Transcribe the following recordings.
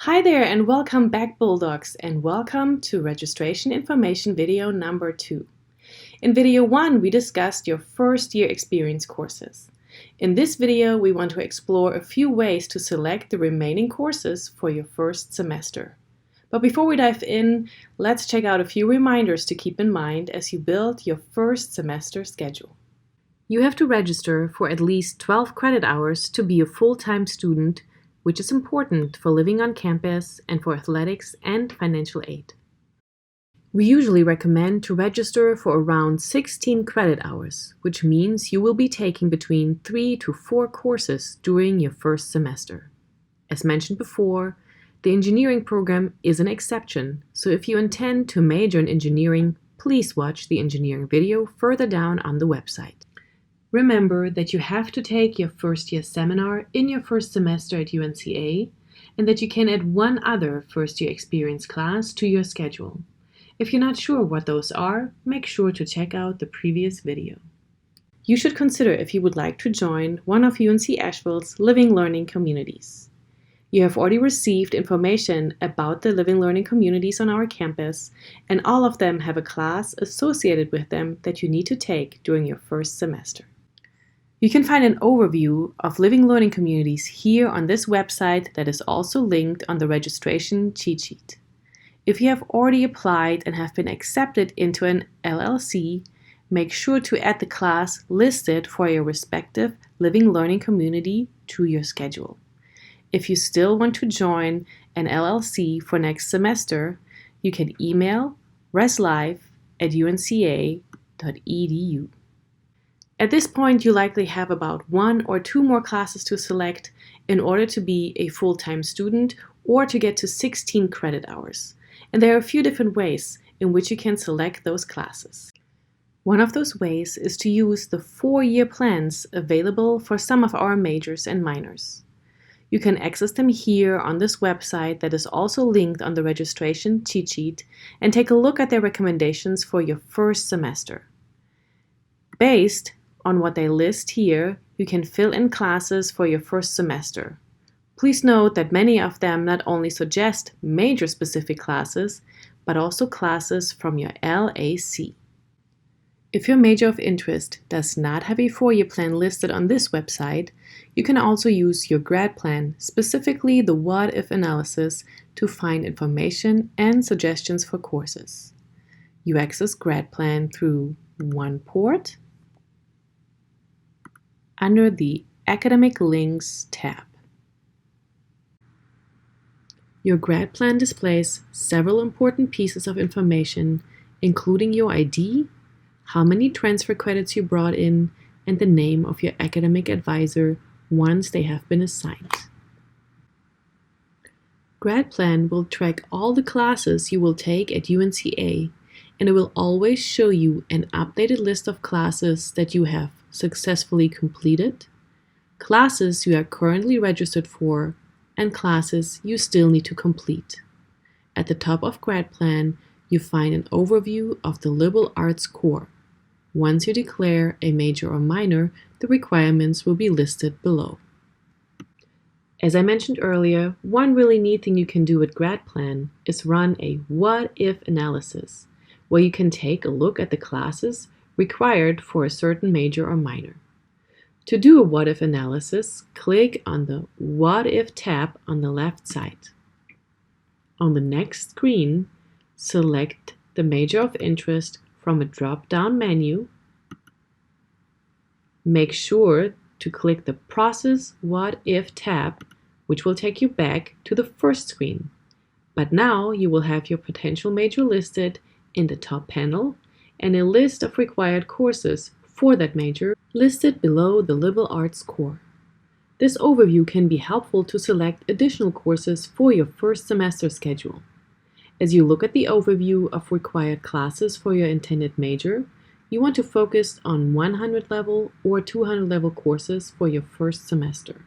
Hi there and welcome back Bulldogs, and welcome to registration information video number 2. In video 1 we discussed your first year experience courses. In this video we want to explore a few ways to select the remaining courses for your first semester. But before we dive in, let's check out a few reminders to keep in mind as you build your first semester schedule. You have to register for at least 12 credit hours to be a full-time student, which is important for living on campus and for athletics and financial aid. We usually recommend to register for around 16 credit hours, which means you will be taking between 3 to 4 courses during your first semester. As mentioned before, the engineering program is an exception, so if you intend to major in engineering, please watch the engineering video further down on the website. Remember that you have to take your first year seminar in your first semester at UNCA and that you can add one other first year experience class to your schedule. If you're not sure what those are, make sure to check out the previous video. You should consider if you would like to join one of UNC Asheville's Living Learning Communities. You have already received information about the Living Learning Communities on our campus, and all of them have a class associated with them that you need to take during your first semester. You can find an overview of Living Learning Communities here on this website that is also linked on the registration cheat sheet. If you have already applied and have been accepted into an LLC, make sure to add the class listed for your respective Living Learning Community to your schedule. If you still want to join an LLC for next semester, you can email reslive@unca.edu. At this point, you likely have about 1 or 2 more classes to select in order to be a full-time student or to get to 16 credit hours. And there are a few different ways in which you can select those classes. One of those ways is to use the 4-year plans available for some of our majors and minors. You can access them here on this website that is also linked on the registration cheat sheet and take a look at their recommendations for your first semester. Based on what they list here, you can fill in classes for your first semester. Please note that many of them not only suggest major-specific classes, but also classes from your LAC. If your major of interest does not have a 4-year plan listed on this website, you can also use your grad plan, specifically the what-if analysis, to find information and suggestions for courses. You access grad plan through OnePort under the Academic Links tab. Your grad plan displays several important pieces of information, including your ID, how many transfer credits you brought in, and the name of your academic advisor once they have been assigned. Grad plan will track all the classes you will take at UNCA, and it will always show you an updated list of classes that you have successfully completed, classes you are currently registered for, and classes you still need to complete. At the top of grad plan, you find an overview of the liberal arts core. Once you declare a major or minor, the requirements will be listed below. As I mentioned earlier, one really neat thing you can do with grad plan is run a what-if analysis, where you can take a look at the classes required for a certain major or minor. To do a what-if analysis, click on the What If tab on the left side. On the next screen, select the major of interest from a drop-down menu. Make sure to click the Process What If tab, which will take you back to the first screen. But now you will have your potential major listed in the top panel and a list of required courses for that major listed below the liberal arts core. This overview can be helpful to select additional courses for your first semester schedule. As you look at the overview of required classes for your intended major, you want to focus on 100 level or 200 level courses for your first semester.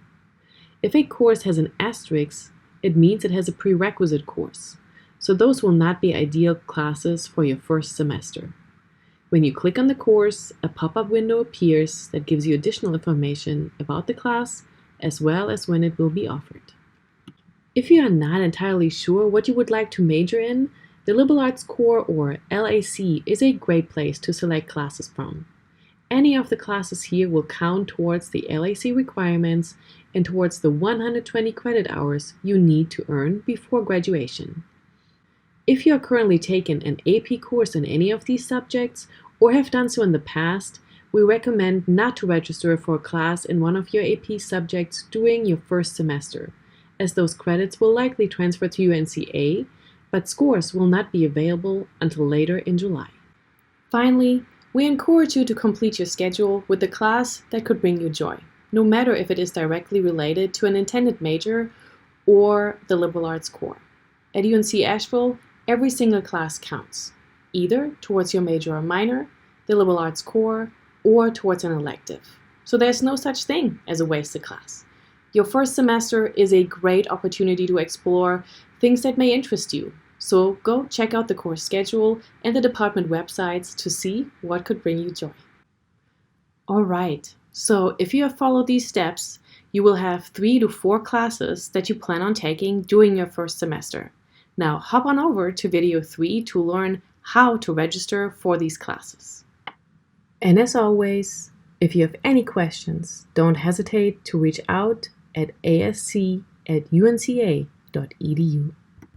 If a course has an asterisk, it means it has a prerequisite course, so those will not be ideal classes for your first semester. When you click on the course, a pop-up window appears that gives you additional information about the class as well as when it will be offered. If you are not entirely sure what you would like to major in, the Liberal Arts Core or LAC is a great place to select classes from. Any of the classes here will count towards the LAC requirements and towards the 120 credit hours you need to earn before graduation. If you are currently taking an AP course in any of these subjects or have done so in the past, we recommend not to register for a class in one of your AP subjects during your first semester, as those credits will likely transfer to UNCA, but scores will not be available until later in July. Finally, we encourage you to complete your schedule with the class that could bring you joy, no matter if it is directly related to an intended major or the liberal arts core. At UNC Asheville, every single class counts, either towards your major or minor, the liberal arts core, or towards an elective. So there's no such thing as a wasted class. Your first semester is a great opportunity to explore things that may interest you. So go check out the course schedule and the department websites to see what could bring you joy. All right, so if you have followed these steps, you will have 3 to 4 classes that you plan on taking during your first semester. Now hop on over to video 3 to learn how to register for these classes. And as always, if you have any questions, don't hesitate to reach out at asc@unca.edu.